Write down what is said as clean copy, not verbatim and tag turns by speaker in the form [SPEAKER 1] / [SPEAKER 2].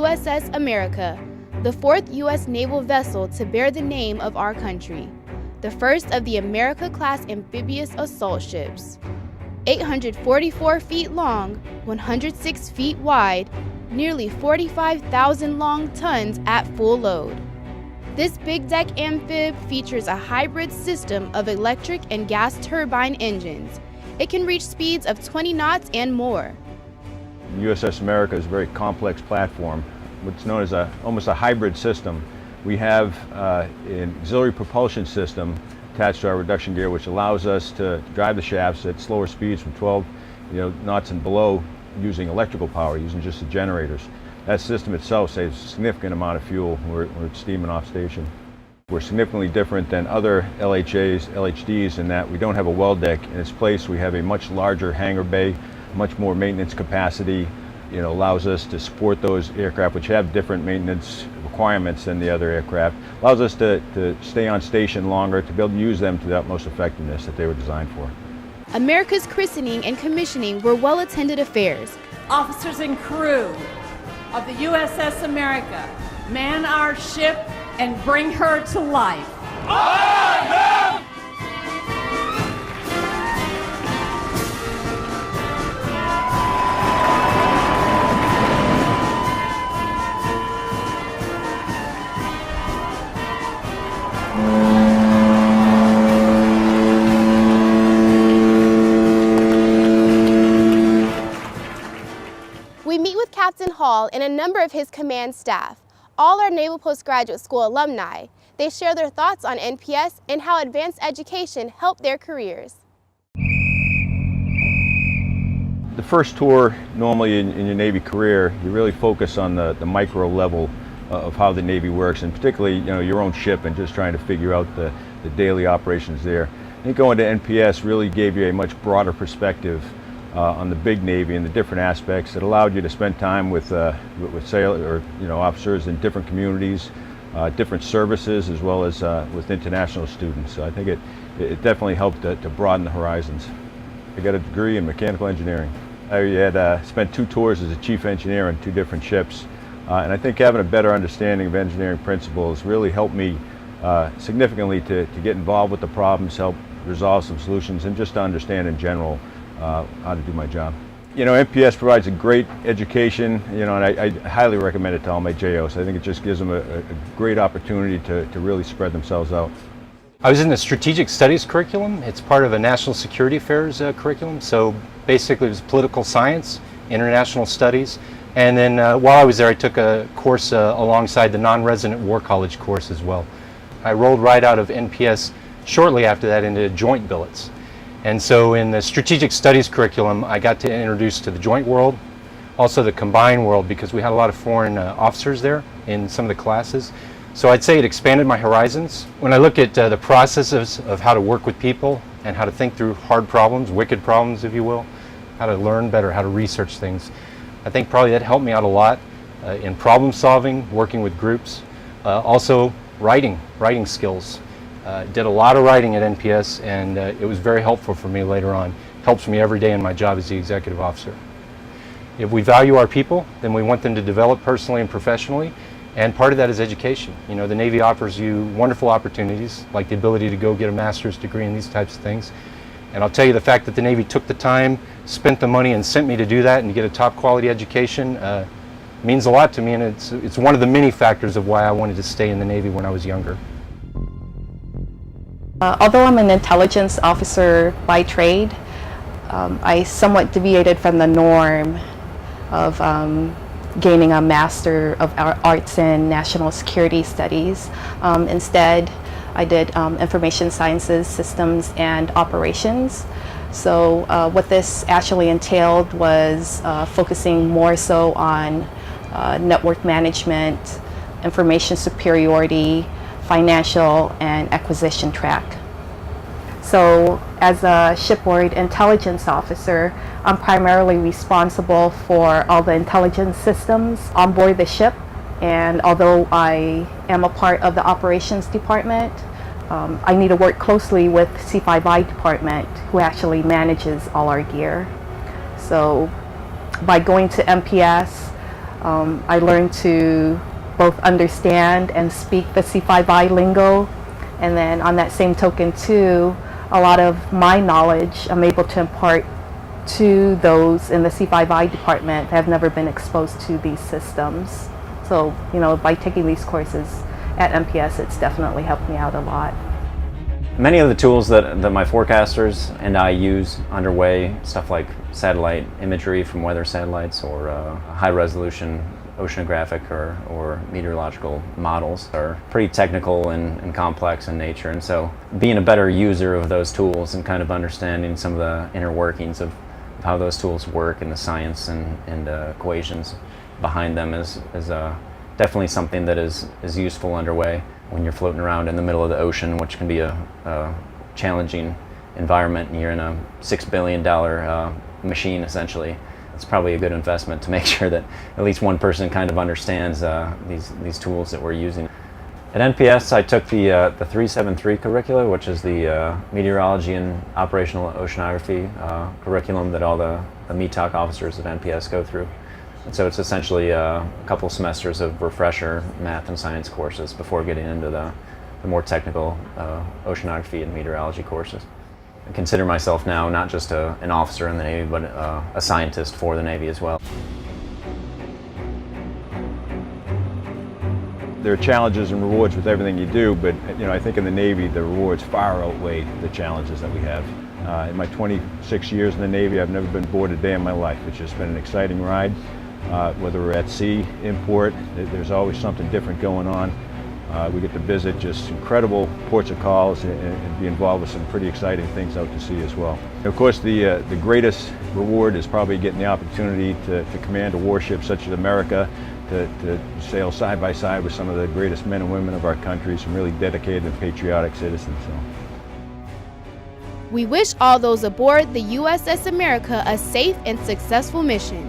[SPEAKER 1] USS America, the fourth U.S. naval vessel to bear the name of our country, the first of the America-class amphibious assault ships. 844 feet long, 106 feet wide, nearly 45,000 long tons at full load. This big deck amphib features a hybrid system of electric and gas turbine engines. It can reach speeds of 20 knots and more.
[SPEAKER 2] USS America is a very complex platform, what's known as almost a hybrid system. We have an auxiliary propulsion system attached to our reduction gear, which allows us to drive the shafts at slower speeds from 12 knots and below using electrical power, using just the generators. That system itself saves a significant amount of fuel when we're steaming off station. We're significantly different than other LHAs, LHDs in that we don't have a well deck. In its place, we have a much larger hangar bay, much more maintenance capacity. Allows us to support those aircraft which have different maintenance requirements than the other aircraft. Allows us to stay on station longer, to be able to use them to the utmost effectiveness that they were designed for.
[SPEAKER 1] America's christening and commissioning were well-attended affairs.
[SPEAKER 3] Officers and crew of the USS America, man our ship and bring her to life. I am!
[SPEAKER 1] We meet with Captain Hall and a number of his command staff. All are Naval Postgraduate School alumni. They share their thoughts on NPS and how advanced education helped their careers.
[SPEAKER 2] The first tour, normally in your Navy career, you really focus on the micro level of how the Navy works, and particularly your own ship and just trying to figure out the daily operations there. I think going to NPS really gave you a much broader perspective on the big Navy and the different aspects. It allowed you to spend time with sailors or officers in different communities, different services, as well as with international students. So I think it definitely helped to broaden the horizons. I got a degree in mechanical engineering. I had spent 2 tours as a chief engineer on 2 different ships, and I think having a better understanding of engineering principles really helped me significantly to get involved with the problems, help resolve some solutions, and just to understand in general how to do my job. NPS provides a great education, and I highly recommend it to all my JOs. I think it just gives them a great opportunity to really spread themselves out.
[SPEAKER 4] I was in the strategic studies curriculum. It's part of a national security affairs curriculum. So basically it was political science, international studies, and then while I was there I took a course alongside the non-resident war college course as well. I rolled right out of NPS shortly after that into joint billets. And so in the strategic studies curriculum, I got to introduce to the joint world, also the combined world, because we had a lot of foreign officers there in some of the classes. So I'd say it expanded my horizons. When I look at the processes of how to work with people and how to think through hard problems, wicked problems, if you will, how to learn better, how to research things, I think probably that helped me out a lot in problem solving, working with groups, also writing skills. Did a lot of writing at NPS, and it was very helpful for me later on. Helps me every day in my job as the executive officer. If we value our people, then we want them to develop personally and professionally, and part of that is education. The Navy offers you wonderful opportunities, like the ability to go get a master's degree and these types of things. And I'll tell you, the fact that the Navy took the time, spent the money, and sent me to do that and to get a top quality education means a lot to me, and it's one of the many factors of why I wanted to stay in the Navy when I was younger.
[SPEAKER 5] Although I'm an intelligence officer by trade, I somewhat deviated from the norm of gaining a Master of Arts in National Security Studies. Instead, I did Information Sciences, Systems, and Operations. So what this actually entailed was focusing more so on network management, information superiority, financial and acquisition track. So as a shipboard intelligence officer, I'm primarily responsible for all the intelligence systems on board the ship. And although I am a part of the operations department, I need to work closely with C5I department, who actually manages all our gear. So by going to NPS, I learned to both understand and speak the C5I lingo, and then on that same token too, a lot of my knowledge I'm able to impart to those in the C5I department that have never been exposed to these systems. So, you know, by taking these courses at NPS, it's definitely helped me out a lot.
[SPEAKER 6] Many of the tools that my forecasters and I use underway, stuff like satellite imagery from weather satellites or high-resolution oceanographic or meteorological models, are pretty technical and complex in nature. And so being a better user of those tools and kind of understanding some of the inner workings of how those tools work and the science and equations behind them is definitely something that is useful underway when you're floating around in the middle of the ocean, which can be a challenging environment, and you're in a $6 billion machine essentially. It's probably a good investment to make sure that at least one person kind of understands these tools that we're using. At NPS, I took the 373 curricula, which is the meteorology and operational oceanography curriculum that all the METOC officers at NPS go through. And so it's essentially a couple semesters of refresher math and science courses before getting into the more technical oceanography and meteorology courses. I consider myself now not just an officer in the Navy, but a scientist for the Navy as well.
[SPEAKER 2] There are challenges and rewards with everything you do, but you know, I think in the Navy the rewards far outweigh the challenges that we have. In my 26 years in the Navy, I've never been bored a day in my life. It's just been an exciting ride. Whether we're at sea, in port, there's always something different going on. We get to visit just incredible ports of calls and be involved with some pretty exciting things out to sea as well. Of course, the greatest reward is probably getting the opportunity to command a warship such as America, to sail side by side with some of the greatest men and women of our country, some really dedicated and patriotic citizens. So.
[SPEAKER 1] We wish all those aboard the USS America a safe and successful mission.